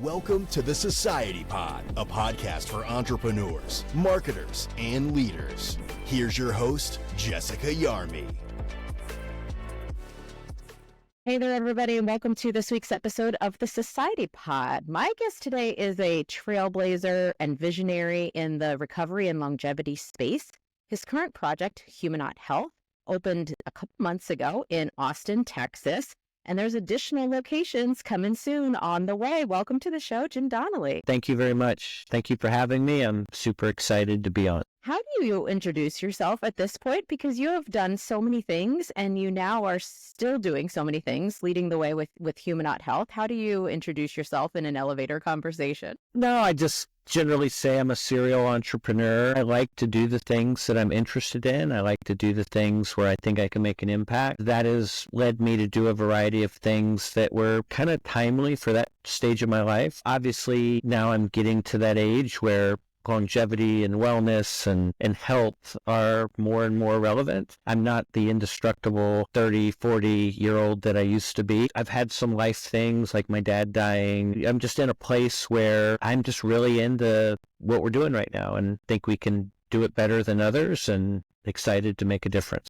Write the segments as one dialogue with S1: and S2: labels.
S1: Welcome to the Society Pod, a podcast for entrepreneurs, marketers, and leaders. Here's your host, Jessica Yarmy.
S2: Hey there, everybody, and welcome to this week's episode of the Society Pod. My guest today is a trailblazer and visionary in the recovery and longevity space. His current project, Humanaut Health, opened a couple months ago in Austin, Texas, and there's additional locations coming soon on the way. Welcome to the show, Jim Donnelly.
S3: Thank you very much. Thank you for having me. I'm super excited to be on.
S2: How do you introduce yourself at this point? Because you have done so many things and you now are still doing so many things, leading the way with Humanaut Health. How do you introduce yourself in an elevator conversation?
S3: No, I just generally say I'm a serial entrepreneur. I like to do the things that I'm interested in. I like to do the things where I think I can make an impact. That has led me to do a variety of things that were kind of timely for that stage of my life. Obviously, now I'm getting to that age where longevity and wellness and health are more and more relevant. I'm not the indestructible 30, 40-year-old that I used to be. I've had some life things like my dad dying. I'm just in a place where I'm just really into what we're doing right now and think we can do it better than others and excited to make a difference.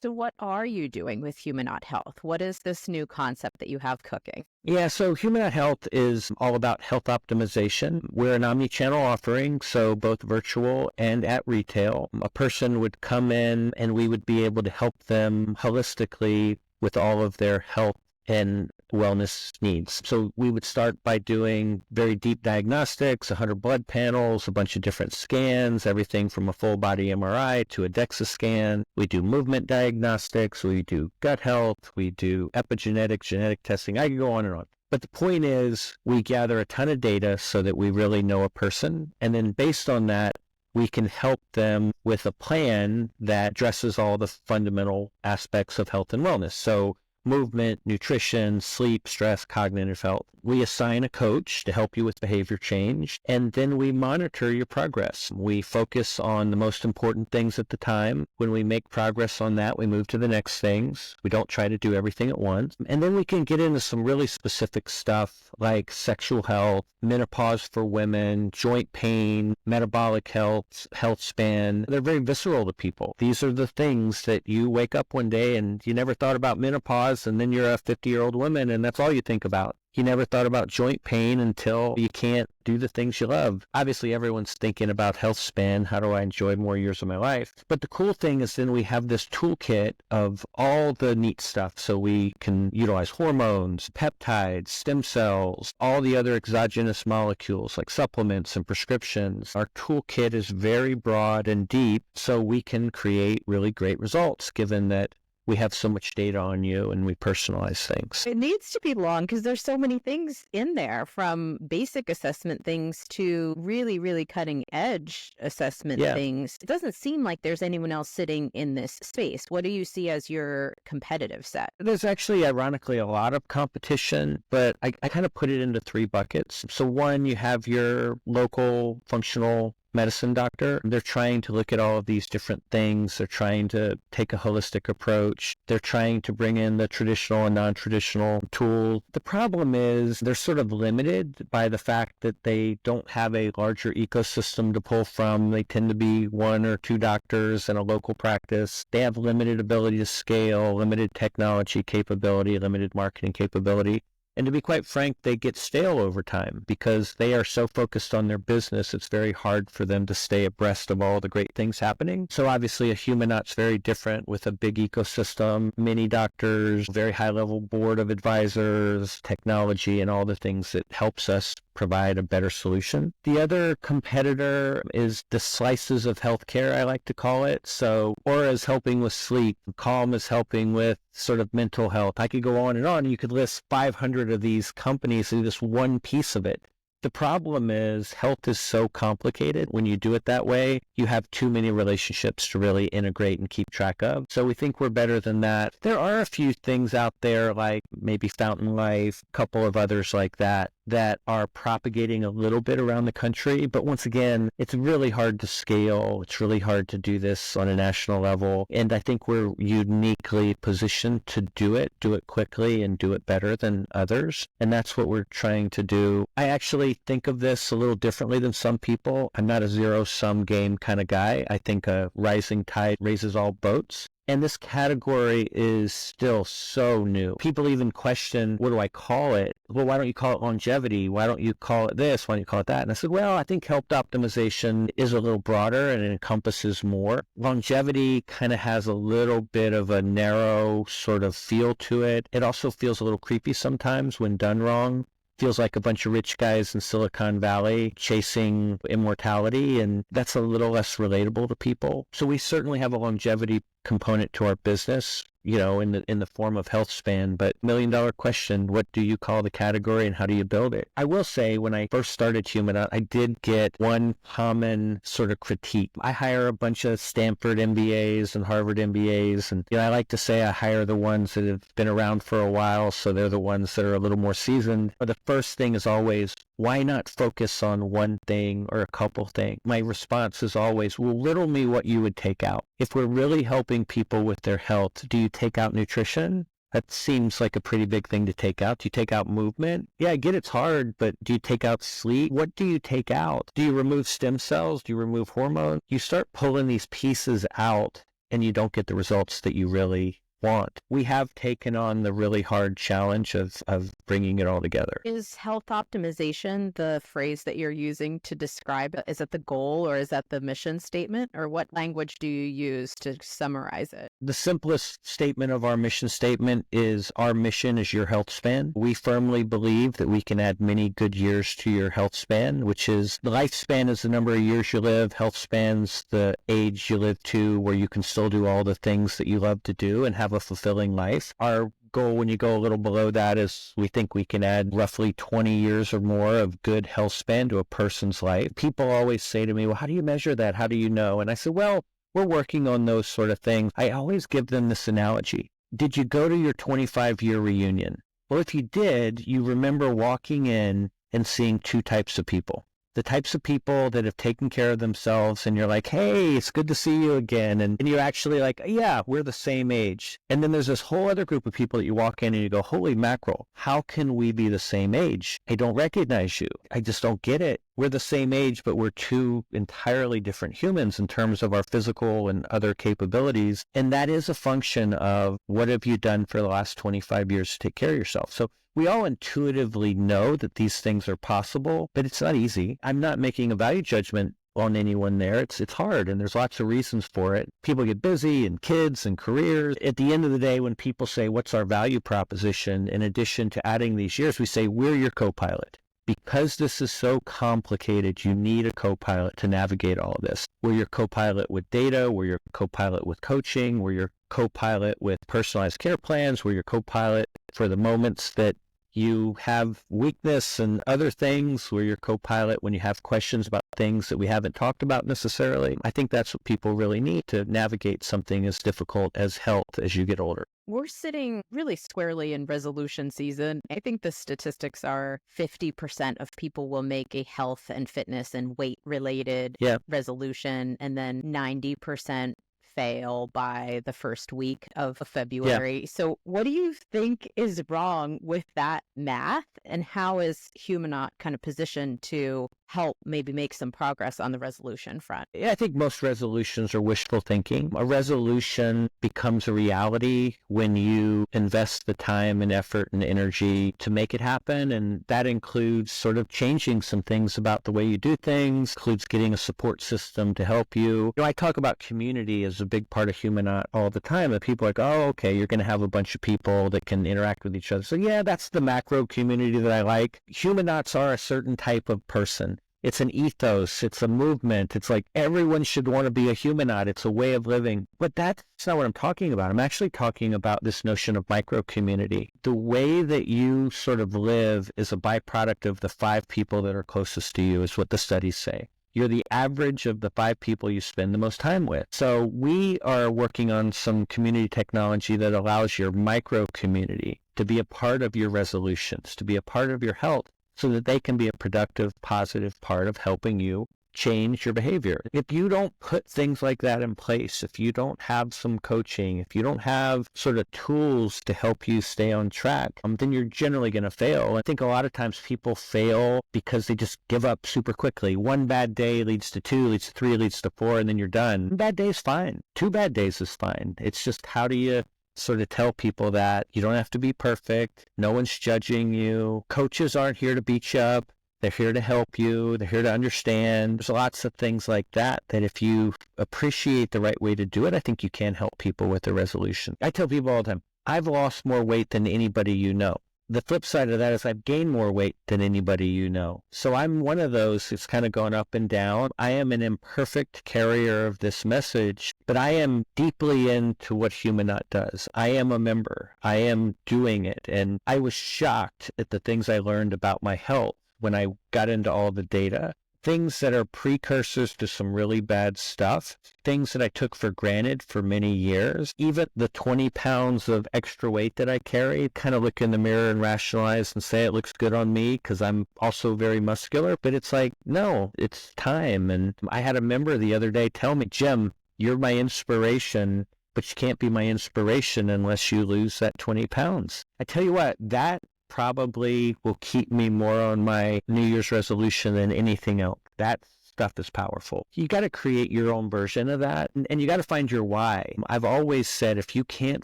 S2: So what are you doing with Humanaut Health? What is this new concept that you have cooking?
S3: Yeah, so Humanaut Health is all about health optimization. We're an omni-channel offering, so both virtual and at retail. A person would come in and we would be able to help them holistically with all of their health and wellness needs. So we would start by doing very deep diagnostics, 100 blood panels, a bunch of different scans, everything from a full body MRI to a DEXA scan. We do movement diagnostics, we do gut health, we do epigenetic, genetic testing. I can go on and on. But the point is we gather a ton of data so that we really know a person. And then based on that, we can help them with a plan that addresses all the fundamental aspects of health and wellness. So movement, nutrition, sleep, stress, cognitive health. We assign a coach to help you with behavior change, and then we monitor your progress. We focus on the most important things at the time. When we make progress on that, we move to the next things. We don't try to do everything at once. And then we can get into some really specific stuff like sexual health, menopause for women, joint pain, metabolic health, health span. They're very visceral to people. These are the things that you wake up one day and you never thought about menopause, and then you're a 50-year-old woman and that's all you think about. You never thought about joint pain until you can't do the things you love. Obviously, everyone's thinking about health span. How do I enjoy more years of my life? But the cool thing is then we have this toolkit of all the neat stuff. So we can utilize hormones, peptides, stem cells, all the other exogenous molecules like supplements and prescriptions. Our toolkit is very broad and deep, so we can create really great results given that we have so much data on you and we personalize things.
S2: It needs to be long because there's so many things in there, from basic assessment things to really, really cutting edge assessment things. It doesn't seem like there's anyone else sitting in this space. What do you see as your competitive set?
S3: There's actually, ironically, a lot of competition, but I kind of put it into three buckets. So one, you have your local functional medicine doctor. They're trying to look at all of these different things. They're trying to take a holistic approach. They're trying to bring in the traditional and non-traditional tools. The problem is they're sort of limited by the fact that they don't have a larger ecosystem to pull from. They tend to be one or two doctors in a local practice. They have limited ability to scale, limited technology capability, limited marketing capability. And to be quite frank, they get stale over time because they are so focused on their business. It's very hard for them to stay abreast of all the great things happening. So obviously a Humanaut's very different with a big ecosystem, many doctors, very high level board of advisors, technology, and all the things that helps us provide a better solution. The other competitor is the slices of healthcare, I like to call it. So Aura is helping with sleep, Calm is helping with sort of mental health. I could go on and on. You could list 500 of these companies in just one piece of it. The problem is health is so complicated. When you do it that way, you have too many relationships to really integrate and keep track of. So we think we're better than that. There are a few things out there like maybe Fountain Life, a couple of others like that. that are propagating a little bit around the country. But once again, it's really hard to scale. It's really hard to do this on a national level. And I think we're uniquely positioned to do it quickly and do it better than others. And that's what we're trying to do. I actually think of this a little differently than some people. I'm not a zero-sum game kind of guy. I think a rising tide raises all boats. And this category is still so new. People even question, what do I call it? Well, why don't you call it longevity? Why don't you call it this? Why don't you call it that? And I said, well, I think health optimization is a little broader and it encompasses more. Longevity kind of has a little bit of a narrow sort of feel to it. It also feels a little creepy sometimes when done wrong. Feels like a bunch of rich guys in Silicon Valley chasing immortality, and that's a little less relatable to people. So we certainly have a longevity component to our business, you know, in the form of health span. But $1 million question, what do you call the category and how do you build it? I will say when I first started Humanaut, I did get one common sort of critique. I hire a bunch of Stanford MBAs and Harvard MBAs, and I like to say I hire the ones that have been around for a while, so they're the ones that are a little more seasoned. But the first thing is always, why not focus on one thing or a couple things? My response is always, well, riddle me what you would take out. If we're really helping people with their health, do you take out nutrition? That seems like a pretty big thing to take out. Do you take out movement? Yeah, I get it's hard, but do you take out sleep? What do you take out? Do you remove stem cells? Do you remove hormones? You start pulling these pieces out and you don't get the results that you really want. We have taken on the really hard challenge of bringing it all together.
S2: Is health optimization the phrase that you're using to describe it? Is it the goal or is that the mission statement? Or what language do you use to summarize it?
S3: The simplest statement of our mission statement is our mission is your health span. We firmly believe that we can add many good years to your health span, which is the lifespan is the number of years you live. Health span's the age you live to where you can still do all the things that you love to do and have a fulfilling life. Our goal when you go a little below that is we think we can add roughly 20 years or more of good health span to a person's life. People always say to me, well, how do you measure that? How do you know? And I said, well, we're working on those sort of things. I always give them this analogy. Did you go to your 25-year reunion? Well, if you did, you remember walking in and seeing two types of people. The types of people that have taken care of themselves and you're like, hey, it's good to see you again. And you're actually like, yeah, we're the same age. And then there's this whole other group of people that you walk in and you go, holy mackerel, how can we be the same age? I don't recognize you. I just don't get it. We're the same age, but we're two entirely different humans in terms of our physical and other capabilities. And that is a function of what have you done for the last 25 years to take care of yourself. So we all intuitively know that these things are possible, but it's not easy. I'm not making a value judgment on anyone there. It's hard, and there's lots of reasons for it. People get busy, and kids, and careers. At the end of the day, when people say, what's our value proposition, in addition to adding these years, we say, we're your co-pilot. Because this is so complicated, you need a co-pilot to navigate all of this. We're your co-pilot with data. We're your co-pilot with coaching. We're your co-pilot with personalized care plans. We're your co-pilot for the moments that you have weakness and other things. We're your co-pilot when you have questions about things that we haven't talked about necessarily. I think that's what people really need to navigate something as difficult as health as you get older.
S2: We're sitting really squarely in resolution season. I think the statistics are 50% of people will make a health and fitness and weight related resolution, and then 90% fail by the first week of February. Yeah. So what do you think is wrong with that math, and how is Humanaut kind of positioned to help maybe make some progress on the resolution front?
S3: Yeah, I think most resolutions are wishful thinking. A resolution becomes a reality when you invest the time and effort and energy to make it happen, and that includes sort of changing some things about the way you do things, includes getting a support system to help you. I talk about community as a big part of Humanaut all the time, and people are like, oh, okay, you're going to have a bunch of people that can interact with each other. So yeah, that's the macro community that I like. Humanauts are a certain type of person. It's an ethos. It's a movement. It's like everyone should want to be a Humanaut. It's a way of living. But that's not what I'm talking about. I'm actually talking about this notion of micro-community. The way that you sort of live is a byproduct of the 5 people that are closest to you, is what the studies say. You're the average of the 5 people you spend the most time with. So we are working on some community technology that allows your micro-community to be a part of your resolutions, to be a part of your health. so that they can be a productive, positive part of helping you change your behavior. If you don't put things like that in place, if you don't have some coaching, if you don't have sort of tools to help you stay on track, then you're generally going to fail. I think a lot of times people fail because they just give up super quickly. One bad day leads to 2, leads to 3, leads to 4, and then you're done. One bad day is fine. 2 bad days is fine. It's just, how do you sort of tell people that you don't have to be perfect? No one's judging you. Coaches aren't here to beat you up. They're here to help you. They're here to understand. There's lots of things like that if you appreciate the right way to do it, I think you can help people with a resolution. I tell people all the time, I've lost more weight than anybody you know. The flip side of that is I've gained more weight than anybody you know. So I'm one of those who's kind of going up and down. I am an imperfect carrier of this message, but I am deeply into what Humanaut does. I am a member. I am doing it. And I was shocked at the things I learned about my health when I got into all the data, things that are precursors to some really bad stuff, things that I took for granted for many years. Even the 20 pounds of extra weight that I carry, kind of look in the mirror and rationalize and say it looks good on me because I'm also very muscular. But it's like, no, it's time. And I had a member the other day tell me, Jim, you're my inspiration, but you can't be my inspiration unless you lose that 20 pounds. I tell you what, that probably will keep me more on my New Year's resolution than anything else. That stuff is powerful. You got to create your own version of that, and you got to find your why. I've always said, if you can't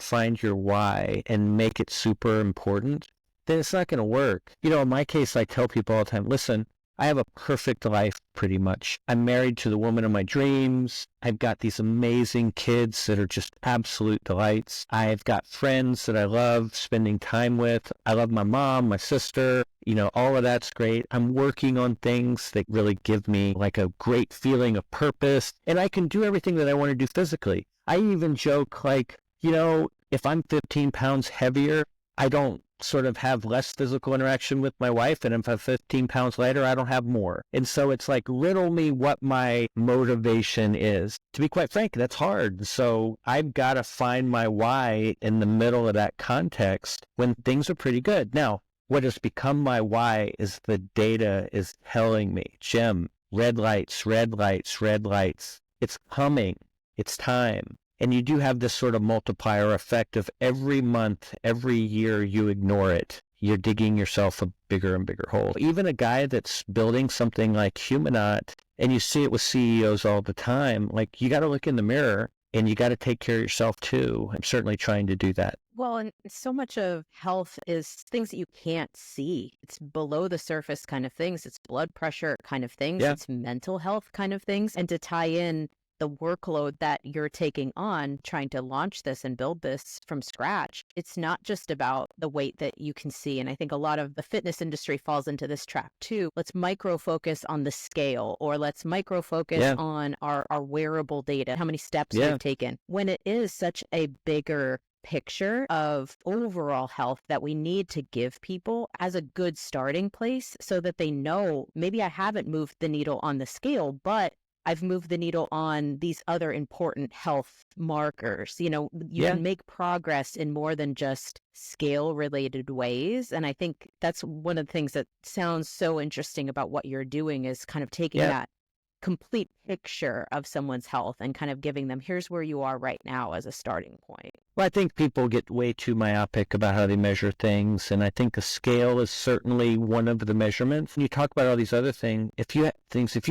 S3: find your why and make it super important, then it's not going to work. In my case, I tell people all the time, listen, I have a perfect life, pretty much. I'm married to the woman of my dreams. I've got these amazing kids that are just absolute delights. I've got friends that I love spending time with. I love my mom, my sister. All of that's great. I'm working on things that really give me like a great feeling of purpose. And I can do everything that I want to do physically. I even joke like, if I'm 15 pounds heavier, I don't sort of have less physical interaction with my wife, and if I'm 15 pounds lighter, I don't have more. And so it's like, riddle me what my motivation is. To be quite frank, that's hard. So I've got to find my why in the middle of that context when things are pretty good. Now, what has become my why is the data is telling me, Jim, red lights, red lights, red lights. It's coming. It's time. And you do have this sort of multiplier effect of every month, every year you ignore it, you're digging yourself a bigger and bigger hole. Even a guy that's building something like Humanaut, and you see it with CEOs all the time, like, you got to look in the mirror and you got to take care of yourself too. I'm certainly trying to do that.
S2: Well, and so much of health is things that you can't see. It's below the surface kind of things. It's blood pressure kind of things.
S3: Yeah.
S2: It's mental health kind of things. And to tie in the workload that you're taking on trying to launch this and build this from scratch, it's not just about the weight that you can see. And I think a lot of the fitness industry falls into this trap too. Let's micro focus on the scale, or let's micro focus on our wearable data, how many steps we've taken, when it is such a bigger picture of overall health that we need to give people as a good starting place so that they know, maybe I haven't moved the needle on the scale, but I've moved the needle on these other important health markers. You can make progress in more than just scale-related ways. And I think that's one of the things that sounds so interesting about what you're doing, is kind of taking that complete picture of someone's health and kind of giving them, here's where you are right now as a starting point.
S3: Well, I think people get way too myopic about how they measure things, and I think a scale is certainly one of the measurements. When you talk about all these other things, if you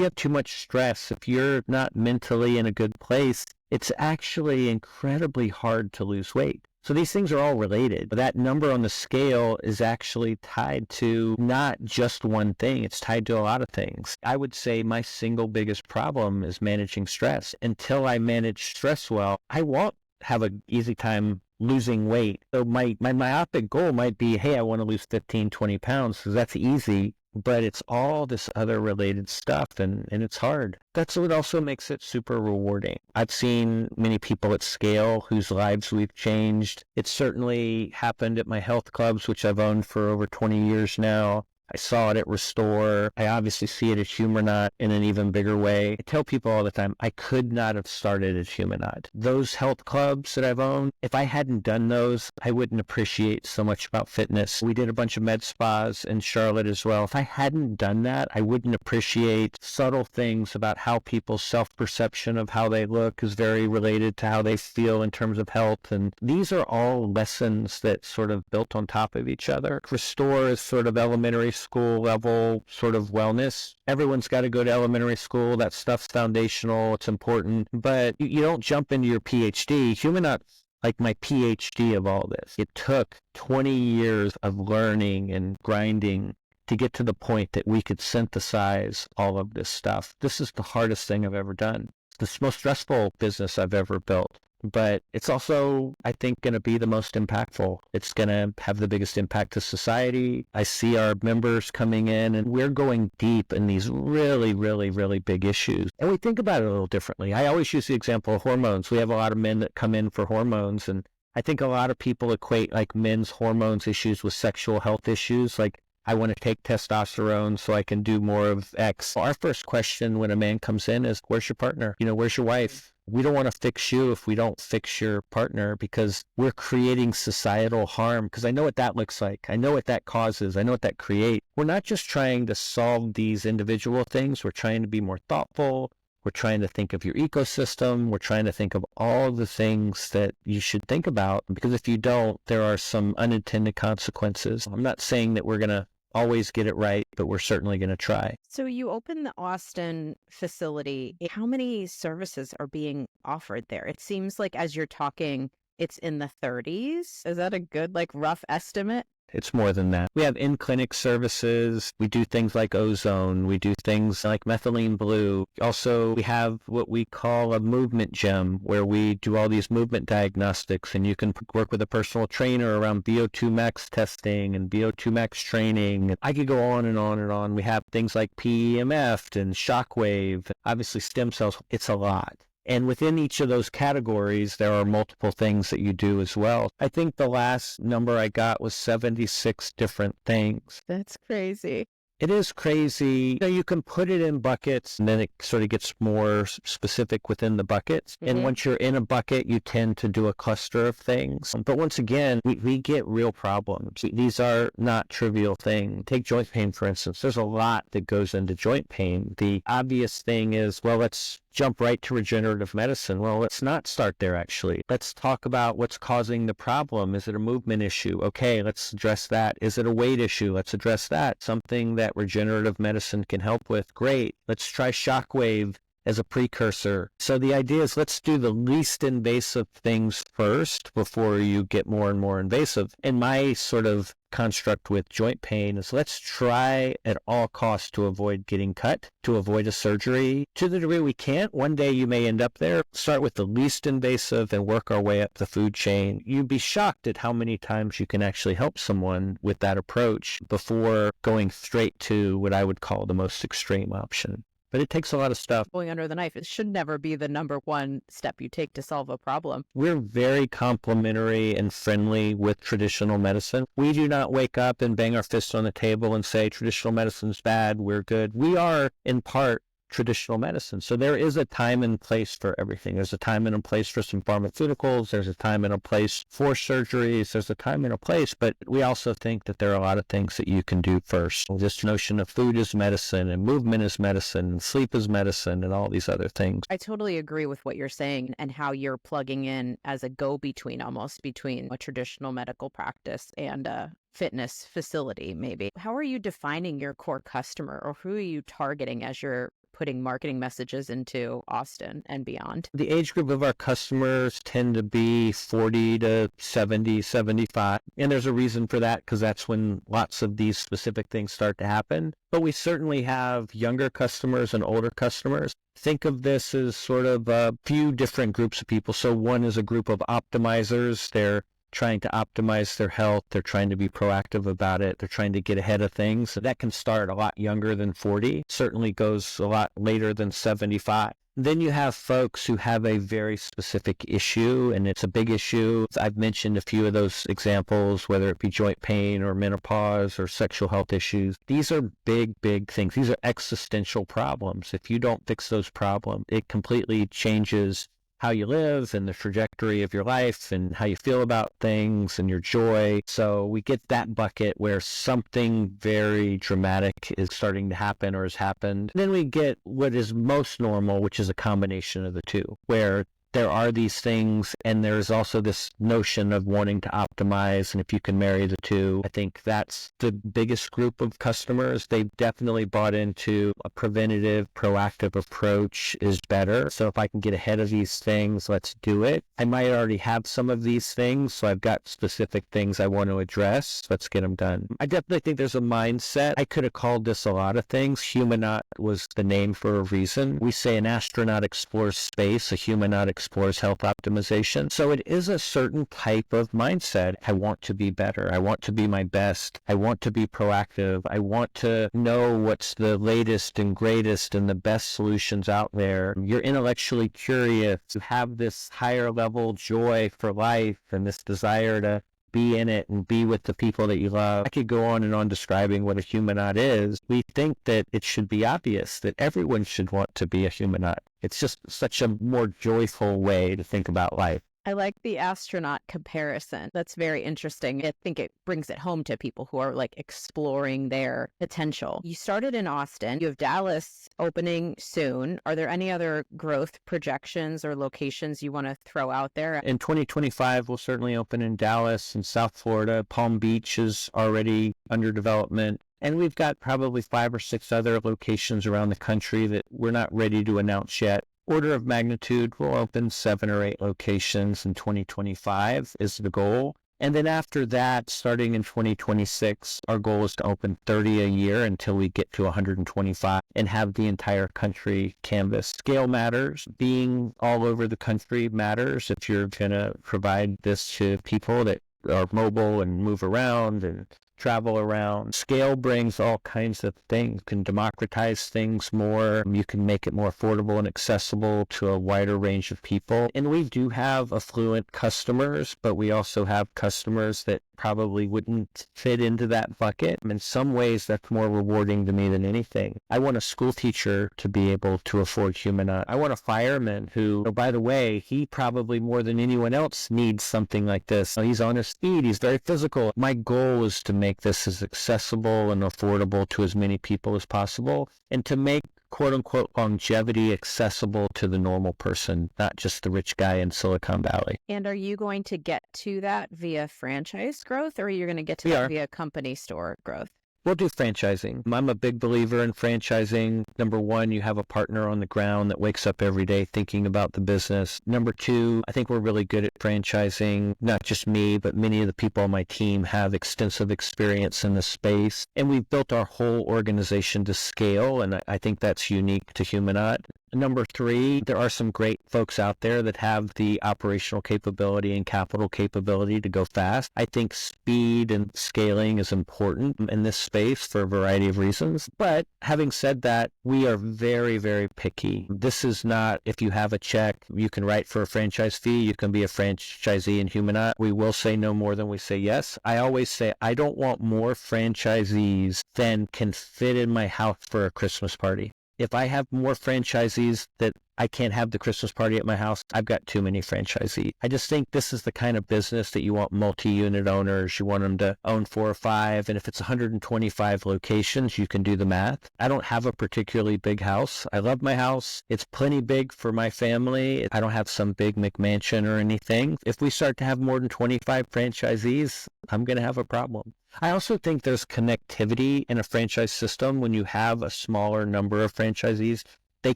S3: have too much stress, if you're not mentally in a good place, it's actually incredibly hard to lose weight. So these things are all related. But that number on the scale is actually tied to not just one thing. It's tied to a lot of things. I would say my single biggest problem is managing stress. Until I manage stress well, I won't have an easy time losing weight. So my myopic goal might be, hey, I want to lose 15, 20 pounds, because that's easy. But it's all this other related stuff, and it's hard. That's what also makes it super rewarding. I've seen many people at scale whose lives we've changed. It's certainly happened at my health clubs, which I've owned for over 20 years now. I saw it at Restore. I obviously see it at Humanaut in an even bigger way. I tell people all the time, I could not have started at Humanaut. Those health clubs that I've owned, if I hadn't done those, I wouldn't appreciate so much about fitness. We did a bunch of med spas in Charlotte as well. If I hadn't done that, I wouldn't appreciate subtle things about how people's self-perception of how they look is very related to how they feel in terms of health. And these are all lessons that sort of built on top of each other. Restore is sort of elementary school level sort of wellness. Everyone's got to go to elementary school. That stuff's foundational. It's important. But you don't jump into your PhD. Humanaut's like my PhD of all this. It took 20 years of learning and grinding to get to the point that we could synthesize all of this stuff. This is the hardest thing I've ever done. It's the most stressful business I've ever built. But it's also, I think, going to be the most impactful. It's going to have the biggest impact to society. I see our members coming in, and we're going deep in these really, really, really big issues. And we think about it a little differently. I always use the example of hormones. We have a lot of men that come in for hormones, and I think a lot of people equate like men's hormones issues with sexual health issues. Like, I want to take testosterone so I can do more of X. Our first question when a man comes in is, where's your partner? Where's your wife? We don't want to fix you if we don't fix your partner, because we're creating societal harm. Because I know what that looks like. I know what that causes. I know what that creates. We're not just trying to solve these individual things. We're trying to be more thoughtful. We're trying to think of your ecosystem. We're trying to think of all the things that you should think about, because if you don't, there are some unintended consequences. I'm not saying that we're going to always get it right, but we're certainly going to try.
S2: So you opened the Austin facility. How many services are being offered there? It seems like as you're talking, it's in the 30s. Is that a good, rough estimate?
S3: It's more than that. We have in-clinic services. We do things like ozone. We do things like methylene blue. Also, we have what we call a movement gym, where we do all these movement diagnostics, and you can work with a personal trainer around VO2 max testing and VO2 max training. I could go on and on and on. We have things like PEMF and shockwave, obviously stem cells. It's a lot. And within each of those categories, there are multiple things that you do as well. I think the last number I got was 76 different things.
S2: That's crazy.
S3: It is crazy. You can put it in buckets, and then it sort of gets more specific within the buckets. Mm-hmm. And once you're in a bucket, you tend to do a cluster of things. But once again, we get real problems. These are not trivial things. Take joint pain, for instance. There's a lot that goes into joint pain. The obvious thing is, well, let's jump right to regenerative medicine. Well, let's not start there, actually. Let's talk about what's causing the problem. Is it a movement issue? Okay, let's address that. Is it a weight issue? Let's address that. Something that regenerative medicine can help with. Great. Let's try shockwave as a precursor. So the idea is, let's do the least invasive things first before you get more and more invasive. And my sort of construct with joint pain is, let's try at all costs to avoid getting cut, to avoid a surgery. To the degree we can't, one day you may end up there. Start with the least invasive and work our way up the food chain. You'd be shocked at how many times you can actually help someone with that approach before going straight to what I would call the most extreme option. But it takes a lot of stuff.
S2: Going under the knife, it should never be the number one step you take to solve a problem.
S3: We're very complimentary and friendly with traditional medicine. We do not wake up and bang our fists on the table and say traditional medicine's bad, we're good. We are, in part, traditional medicine. So there is a time and place for everything. There's a time and a place for some pharmaceuticals. There's a time and a place for surgeries. There's a time and a place, but we also think that there are a lot of things that you can do first. This notion of food is medicine and movement is medicine and sleep is medicine and all these other things.
S2: I totally agree with what you're saying and how you're plugging in as a go-between, almost between a traditional medical practice and a fitness facility, maybe. How are you defining your core customer, or who are you targeting as you're putting marketing messages into Austin and beyond?
S3: The age group of our customers tend to be 40 to 70, 75. And there's a reason for that, because that's when lots of these specific things start to happen. But we certainly have younger customers and older customers. Think of this as sort of a few different groups of people. So one is a group of optimizers. They're trying to optimize their health. They're trying to be proactive about it. They're trying to get ahead of things. So that can start a lot younger than 40, certainly goes a lot later than 75. Then you have folks who have a very specific issue, and it's a big issue. I've mentioned a few of those examples, whether it be joint pain or menopause or sexual health issues. These are big, big things. These are existential problems. If you don't fix those problems, it completely changes how you live and the trajectory of your life and how you feel about things and your joy. So we get that bucket where something very dramatic is starting to happen or has happened. Then we get what is most normal, which is a combination of the two, where there are these things, and there's also this notion of wanting to optimize, and if you can marry the two, I think that's the biggest group of customers. They've definitely bought into a preventative, proactive approach is better. So if I can get ahead of these things, let's do it. I might already have some of these things, so I've got specific things I want to address. Let's get them done. I definitely think there's a mindset. I could have called this a lot of things. Humanaut was the name for a reason. We say an astronaut explores space, a humanaut explores health optimization. So it is a certain type of mindset. I want to be better. I want to be my best. I want to be proactive. I want to know what's the latest and greatest and the best solutions out there. You're intellectually curious. You have this higher level joy for life and this desire to be in it and be with the people that you love. I could go on and on describing what a humanaut is. We think that it should be obvious that everyone should want to be a humanaut. It's just such a more joyful way to think about life.
S2: I like the astronaut comparison. That's very interesting. I think it brings it home to people who are like exploring their potential. You started in Austin. You have Dallas opening soon. Are there any other growth projections or locations you want to throw out there?
S3: In 2025, we'll certainly open in Dallas and South Florida. Palm Beach is already under development. And we've got probably 5 or 6 other locations around the country that we're not ready to announce yet. Order of magnitude, we'll open 7 or 8 locations in 2025 is the goal. And then after that, starting in 2026, our goal is to open 30 a year until we get to 125 and have the entire country canvassed. Scale matters. Being all over the country matters if you're going to provide this to people that are mobile and move around and travel around. Scale brings all kinds of things. You can democratize things more. You can make it more affordable and accessible to a wider range of people. And we do have affluent customers, but we also have customers that probably wouldn't fit into that bucket. In some ways, that's more rewarding to me than anything. I want a school teacher to be able to afford Humanaut. I want a fireman who, oh, by the way, he probably more than anyone else needs something like this. He's on his feet. He's very physical. My goal is to make this as accessible and affordable to as many people as possible, and to make quote-unquote longevity accessible to the normal person, not just the rich guy in Silicon Valley.
S2: And are you going to get to that via franchise growth, or are you going to get to that via company store growth?
S3: We'll do franchising. I'm a big believer in franchising. Number one, you have a partner on the ground that wakes up every day thinking about the business. Number two, I think we're really good at franchising. Not just me, but many of the people on my team have extensive experience in this space. And we've built our whole organization to scale, and I think that's unique to Humanaut. Number three, there are some great folks out there that have the operational capability and capital capability to go fast. I think speed and scaling is important in this space for a variety of reasons. But having said that, we are very, very picky. This is not, if you have a check, you can write for a franchise fee, you can be a franchisee in Humanaut. We will say no more than we say yes. I always say I don't want more franchisees than can fit in my house for a Christmas party. If I have more franchisees that I can't have the Christmas party at my house, I've got too many franchisees. I just think this is the kind of business that you want multi-unit owners. You want them to own 4 or 5. And if it's 125 locations, you can do the math. I don't have a particularly big house. I love my house. It's plenty big for my family. I don't have some big McMansion or anything. If we start to have more than 25 franchisees, I'm going to have a problem. I also think there's connectivity in a franchise system. When you have a smaller number of franchisees, they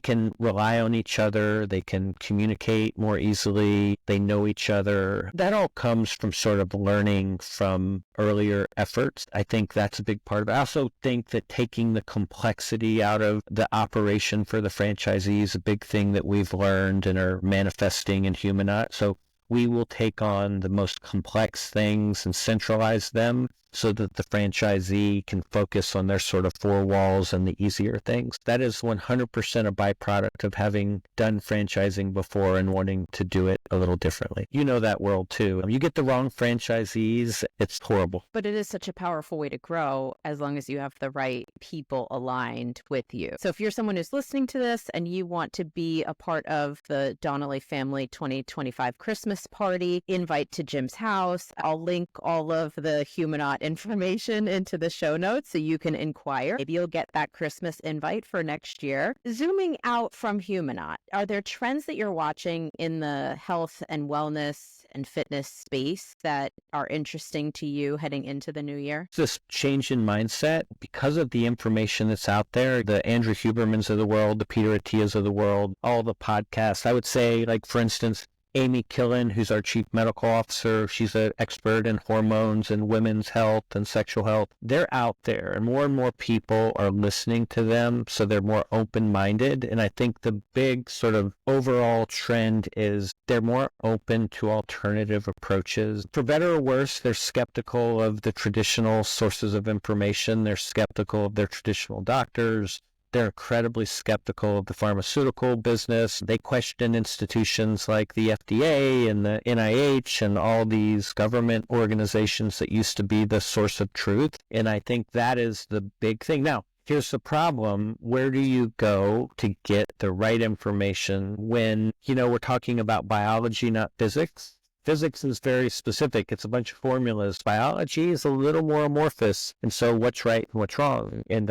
S3: can rely on each other, they can communicate more easily, they know each other. That all comes from sort of learning from earlier efforts. I think that's a big part of it. I also think that taking the complexity out of the operation for the franchisee is a big thing that we've learned and are manifesting in Humanaut. So we will take on the most complex things and centralize them so that the franchisee can focus on their sort of four walls and the easier things. That is 100% a byproduct of having done franchising before and wanting to do it a little differently. You know that world too. You get the wrong franchisees, it's horrible.
S2: But it is such a powerful way to grow as long as you have the right people aligned with you. So if you're someone who's listening to this and you want to be a part of the Donnelly Family 2025 Christmas party, invite to Jim's house. I'll link all of the Humanaut information into the show notes so you can inquire. Maybe you'll get that Christmas invite for next year. Zooming out from Humanaut, are there trends that you're watching in the health and wellness and fitness space that are interesting to you heading into the new year?
S3: This change in mindset, because of the information that's out there, the Andrew Hubermans of the world, the Peter Attias of the world, all the podcasts, I would say, like, for instance, Amy Killen, who's our chief medical officer, she's an expert in hormones and women's health and sexual health. They're out there, and more people are listening to them, so they're more open-minded. And I think the big sort of overall trend is they're more open to alternative approaches. For better or worse, they're skeptical of the traditional sources of information. They're skeptical of their traditional doctors. They're incredibly skeptical of the pharmaceutical business. They question institutions like the FDA and the NIH and all these government organizations that used to be the source of truth. And I think that is the big thing. Now, here's the problem. Where do you go to get the right information when, we're talking about biology, not physics? Physics is very specific. It's a bunch of formulas. Biology is a little more amorphous. And so what's right and what's wrong? And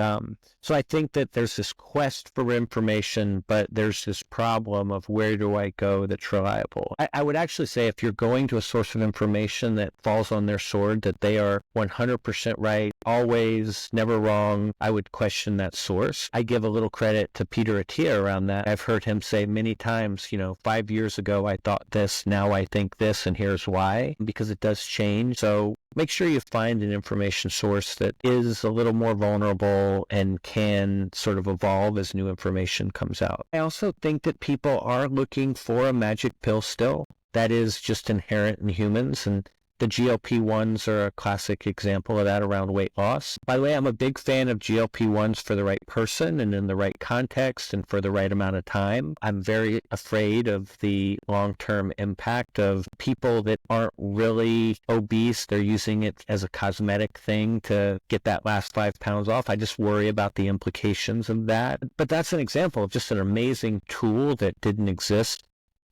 S3: so I think that there's this quest for information, but there's this problem of where do I go that's reliable? I would actually say if you're going to a source of information that falls on their sword, that they are 100% right, always, never wrong, I would question that source. I give a little credit to Peter Attia around that. I've heard him say many times, 5 years ago I thought this, now I think this, and here's why, because it does change. So make sure you find an information source that is a little more vulnerable and can sort of evolve as new information comes out. I also think that people are looking for a magic pill still. That is just inherent in humans, and the GLP-1s are a classic example of that around weight loss. By the way, I'm a big fan of GLP-1s for the right person and in the right context and for the right amount of time. I'm very afraid of the long-term impact of people that aren't really obese. They're using it as a cosmetic thing to get that last 5 pounds off. I just worry about the implications of that. But that's an example of just an amazing tool that didn't exist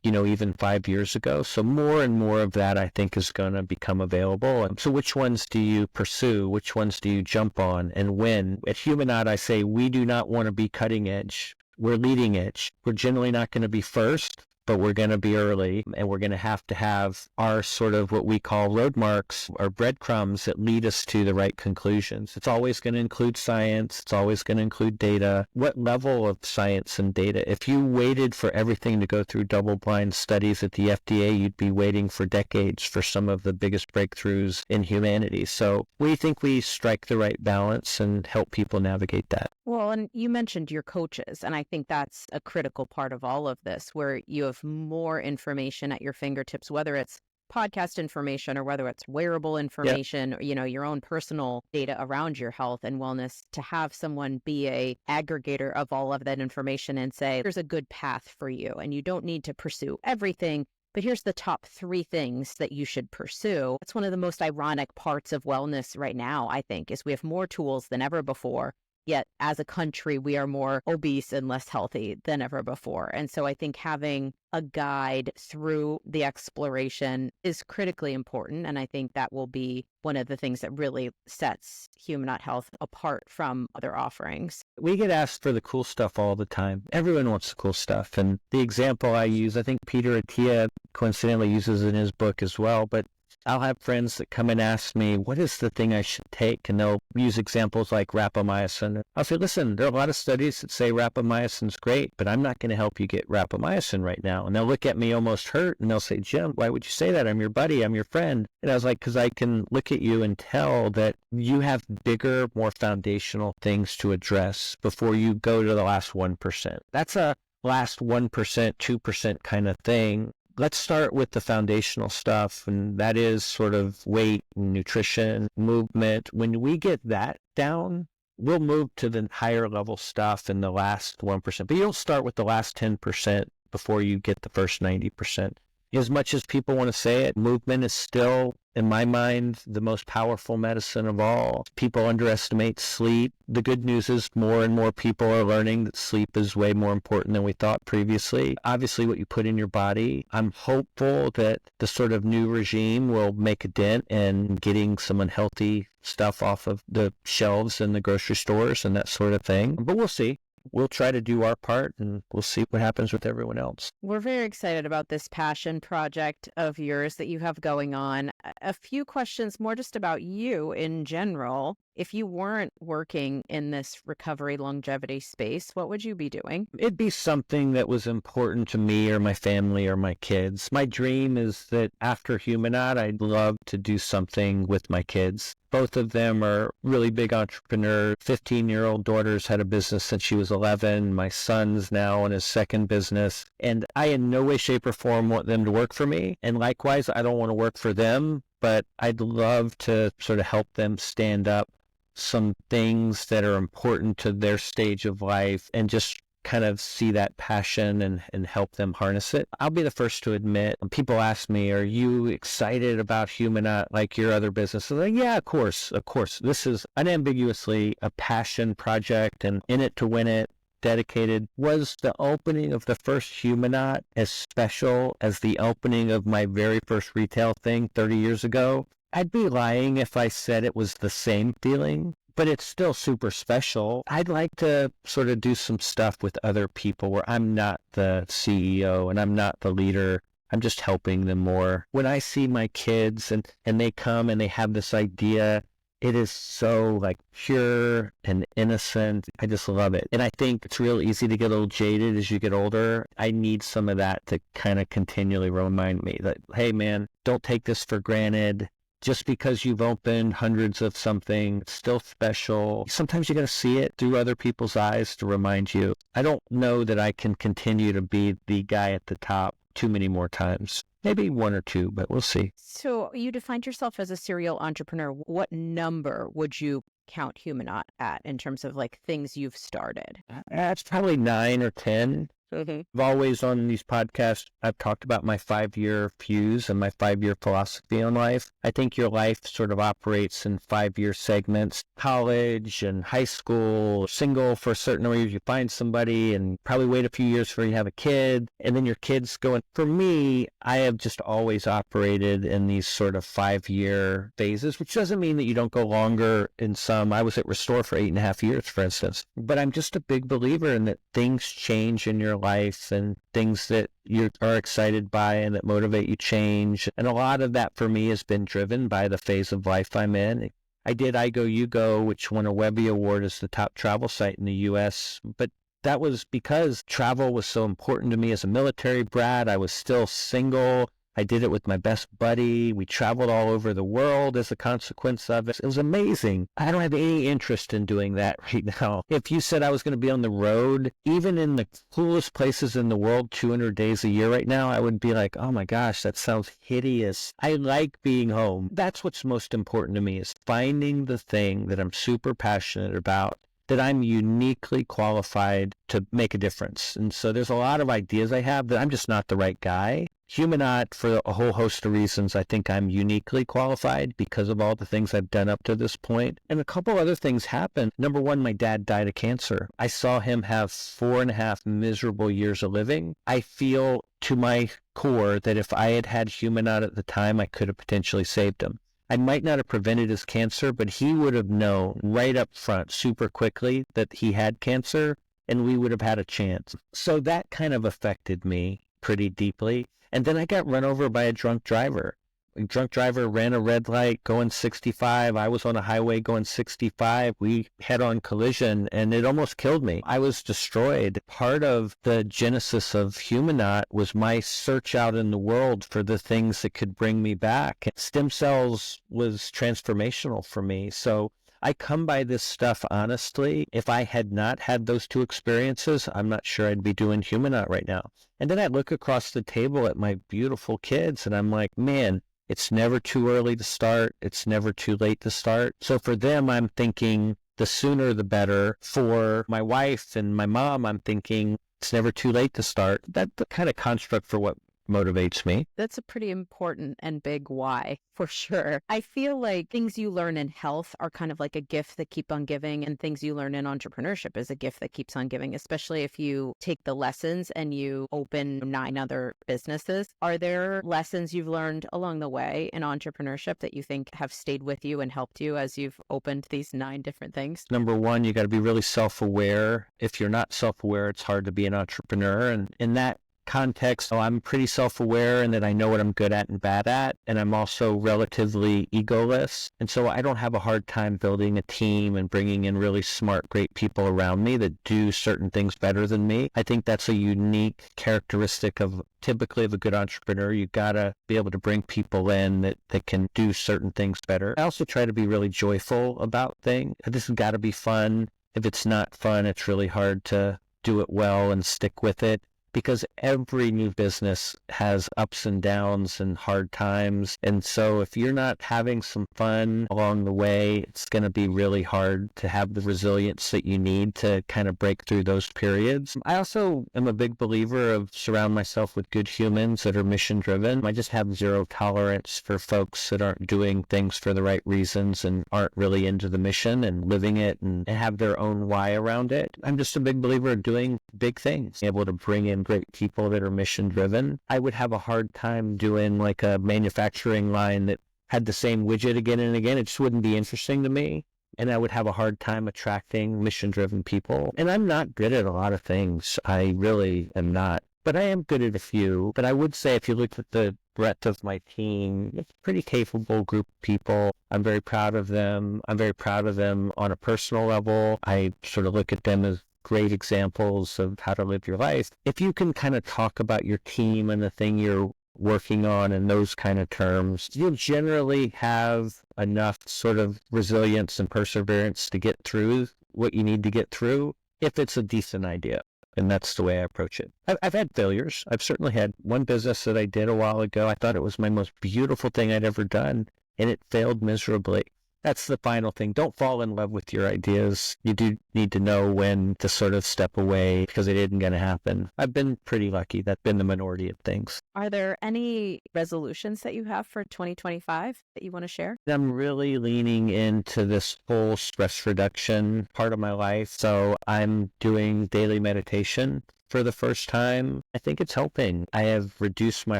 S3: even 5 years ago. So more and more of that, I think, is going to become available. And so which ones do you pursue? Which ones do you jump on and when? At Humanaut, I say we do not want to be cutting edge. We're leading edge. We're generally not going to be first, but we're going to be early, and we're going to have our sort of what we call road marks or breadcrumbs that lead us to the right conclusions. It's always going to include science. It's always going to include data. What level of science and data? If you waited for everything to go through double-blind studies at the FDA, you'd be waiting for decades for some of the biggest breakthroughs in humanity. So we think we strike the right balance and help people navigate that.
S2: Well, and you mentioned your coaches, and I think that's a critical part of all of this, where you have more information at your fingertips, whether it's podcast information or whether it's wearable information, or, your own personal data around your health and wellness, to have someone be a aggregator of all of that information and say, here's a good path for you, and you don't need to pursue everything, but here's the top 3 things that you should pursue. It's one of the most ironic parts of wellness right now, I think, is we have more tools than ever before. Yet as a country, we are more obese and less healthy than ever before. And so I think having a guide through the exploration is critically important. And I think that will be one of the things that really sets Humanaut Health apart from other offerings.
S3: We get asked for the cool stuff all the time. Everyone wants the cool stuff. And the example I use, I think Peter Attia coincidentally uses in his book as well, but I'll have friends that come and ask me, what is the thing I should take? And they'll use examples like rapamycin. I'll say, listen, there are a lot of studies that say rapamycin's great, but I'm not going to help you get rapamycin right now. And they'll look at me almost hurt and they'll say, Jim, why would you say that? I'm your buddy. I'm your friend. And I was like, because I can look at you and tell that you have bigger, more foundational things to address before you go to the last 1%. That's a last 1%, 2% kind of thing. let's start with the foundational stuff, and that is sort of weight, nutrition, movement. When we get that down, we'll move to the higher level stuff in the last 1%, but you'll start with the last 10% before you get the first 90%. As much as people want to say it, movement is still, in my mind, the most powerful medicine of all. People underestimate sleep. The good news is more and more people are learning that sleep is way more important than we thought previously. Obviously, what you put in your body, I'm hopeful that the sort of new regime will make a dent in getting some unhealthy stuff off of the shelves in the grocery stores and that sort of thing. But we'll see. We'll try to do our part, and we'll see what happens with everyone else.
S2: We're very excited about this passion project of yours that you have going on. A few questions more just about you in general. If you weren't working in this recovery longevity space, what would you be doing?
S3: It'd be something that was important to me or my family or my kids. My dream is that after Humanaut, I'd love to do something with my kids. Both of them are really big entrepreneurs. 15-year-old daughter's had a business since she was 11. My son's now in his second business. And I in no way, shape, or form want them to work for me. And likewise, I don't want to work for them, but I'd love to sort of help them stand up some things that are important to their stage of life and just kind of see that passion and help them harness it. I'll be the first to admit, when people ask me, are you excited about Humanaut like your other businesses? Like, yeah, of course. This is unambiguously a passion project, and in it to win it, dedicated. Was the opening of the first Humanaut as special as the opening of my very first retail thing 30 years ago? I'd be lying if I said it was the same feeling, but it's still super special. I'd like to sort of do some stuff with other people where I'm not the CEO and I'm not the leader. I'm just helping them more. When I see my kids and they come and they have this idea, it is so like pure and innocent. I just love it. And I think it's real easy to get a little jaded as you get older. I need some of that to kind of continually remind me that, hey man, don't take this for granted. Just because you've opened hundreds of something, it's still special. Sometimes you got to see it through other people's eyes to remind you. I don't know that I can continue to be the guy at the top too many more times. Maybe one or two, but we'll see.
S2: So you defined yourself as a serial entrepreneur. What number would you count Humanaut at in terms of like things you've started?
S3: That's probably 9 or 10.
S2: Mm-hmm.
S3: I've always on these podcasts, I've talked about my 5-year fuse and my 5-year philosophy on life. I think your life sort of operates in 5-year segments. College and high school, single for a certain number of years, you find somebody and probably wait a few years before you have a kid. And then your kid's going. For me, I have just always operated in these sort of 5-year phases, which doesn't mean that you don't go longer in some. I was at Restore for 8.5 years, for instance. But I'm just a big believer in that things change in your life and things that you are excited by and that motivate you change. And a lot of that for me has been driven by the phase of life I'm in. I did I Go, You Go, which won a Webby Award as the top travel site in the U.S., but that was because travel was so important to me as a military brat. I was still single. I did it with my best buddy. We traveled all over the world as a consequence of it. It was amazing. I don't have any interest in doing that right now. If you said I was going to be on the road, even in the coolest places in the world, 200 days a year right now, I would be like, oh my gosh, that sounds hideous. I like being home. That's what's most important to me, is finding the thing that I'm super passionate about, that I'm uniquely qualified to make a difference. And so there's a lot of ideas I have that I'm just not the right guy. Humanaut, for a whole host of reasons, I think I'm uniquely qualified because of all the things I've done up to this point. And a couple other things happened. Number one, my dad died of cancer. I saw him have 4.5 miserable years of living. I feel to my core that if I had had Humanaut at the time, I could have potentially saved him. I might not have prevented his cancer, but he would have known right up front super quickly that he had cancer, and we would have had a chance. So that kind of affected me pretty deeply. And then I got run over by a drunk driver. A drunk driver ran a red light going 65. I was on a highway going 65. We head-on collision, and it almost killed me. I was destroyed. Part of the genesis of Humanaut was my search out in the world for the things that could bring me back. Stem cells was transformational for me. So I come by this stuff honestly. If I had not had those two experiences, I'm not sure I'd be doing Humanaut right now. And then I look across the table at my beautiful kids and I'm like, man, it's never too early to start. It's never too late to start. So for them, I'm thinking the sooner the better. For my wife and my mom, I'm thinking it's never too late to start. That's the kind of construct for what motivates me.
S2: That's a pretty important and big why, for sure. I feel like things you learn in health are kind of like a gift that keep on giving, and things you learn in entrepreneurship is a gift that keeps on giving, especially if you take the lessons and you open 9 other businesses. Are there lessons you've learned along the way in entrepreneurship that you think have stayed with you and helped you as you've opened these 9 different things?
S3: Number one, you got to be really self-aware. If you're not self-aware, it's hard to be an entrepreneur. And in that context, I'm pretty self-aware and that I know what I'm good at and bad at, and I'm also relatively egoless, and so I don't have a hard time building a team and bringing in really smart, great people around me that do certain things better than me. I think that's a unique characteristic of typically of a good entrepreneur. You gotta be able to bring people in that can do certain things better. I also try to be really joyful about things. This has got to be fun. If it's not fun, it's really hard to do it well and stick with it, because every new business has ups and downs and hard times. And so if you're not having some fun along the way, it's going to be really hard to have the resilience that you need to kind of break through those periods. I also am a big believer of surround myself with good humans that are mission driven. I just have zero tolerance for folks that aren't doing things for the right reasons and aren't really into the mission and living it and have their own why around it. I'm just a big believer of doing big things, able to bring in great people that are mission driven. I would have a hard time doing like a manufacturing line that had the same widget again and again. It just wouldn't be interesting to me. And I would have a hard time attracting mission driven people. And I'm not good at a lot of things. I really am not. But I am good at a few. But I would say if you look at the breadth of my team, it's a pretty capable group of people. I'm very proud of them. I'm very proud of them on a personal level. I sort of look at them as great examples of how to live your life. If you can kind of talk about your team and the thing you're working on in those kind of terms, you'll generally have enough sort of resilience and perseverance to get through what you need to get through if it's a decent idea. And that's the way I approach it. I've had failures. I've certainly had one business that I did a while ago. I thought it was my most beautiful thing I'd ever done, and it failed miserably. That's the final thing. Don't fall in love with your ideas. You do need to know when to sort of step away because it isn't going to happen. I've been pretty lucky. That's been the minority of things.
S2: Are there any resolutions that you have for 2025 that you want to share?
S3: I'm really leaning into this whole stress reduction part of my life. So I'm doing daily meditation for the first time. I think it's helping. I have reduced my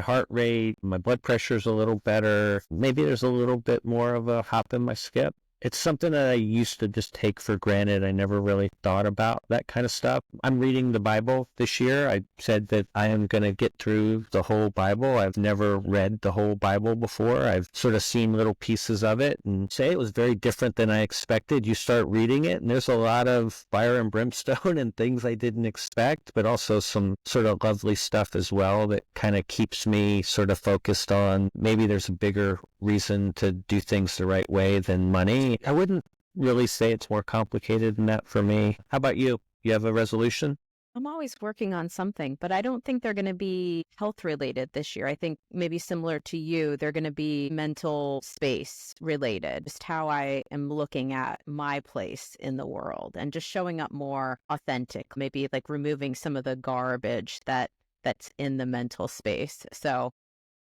S3: heart rate. My blood pressure's a little better. Maybe there's a little bit more of a hop in my skip. It's something that I used to just take for granted. I never really thought about that kind of stuff. I'm reading the Bible this year. I said that I am going to get through the whole Bible. I've never read the whole Bible before. I've sort of seen little pieces of it and say it was very different than I expected. You start reading it and there's a lot of fire and brimstone and things I didn't expect, but also some sort of lovely stuff as well that kind of keeps me sort of focused on maybe there's a bigger reason to do things the right way than money. I wouldn't really say it's more complicated than that for me. How about you? You have a resolution?
S2: I'm always working on something, but I don't think they're going to be health related this year. I think maybe similar to you, they're going to be mental space related. Just how I am looking at my place in the world and just showing up more authentic, maybe like removing some of the garbage that's in the mental space. So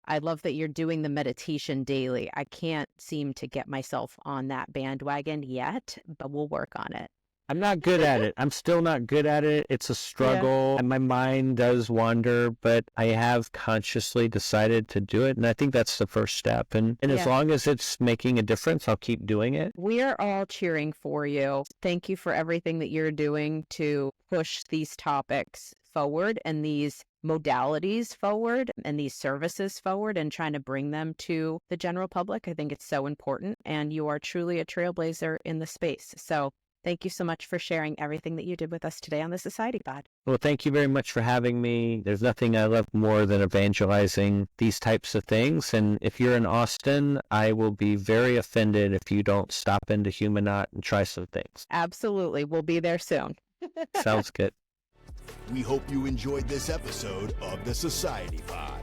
S2: I love that you're doing the meditation daily. I can't seem to get myself on that bandwagon yet, but we'll work on it.
S3: I'm not good at it. I'm still not good at it. It's a struggle. And my mind does wander, but I have consciously decided to do it. And I think that's the first step. And as long as it's making a difference, I'll keep doing it.
S2: We are all cheering for you. Thank you for everything that you're doing to push these topics forward and these modalities forward and these services forward and trying to bring them to the general public. I think it's so important. And you are truly a trailblazer in the space. So Thank you so much for sharing everything that you did with us today on the Society Pod.
S3: Well, thank you very much for having me. There's nothing I love more than evangelizing these types of things. And if you're in Austin, I will be very offended if you don't stop into Humanaut and try some things.
S2: Absolutely. We'll be there soon.
S3: Sounds good.
S1: We hope you enjoyed this episode of the Society Pod.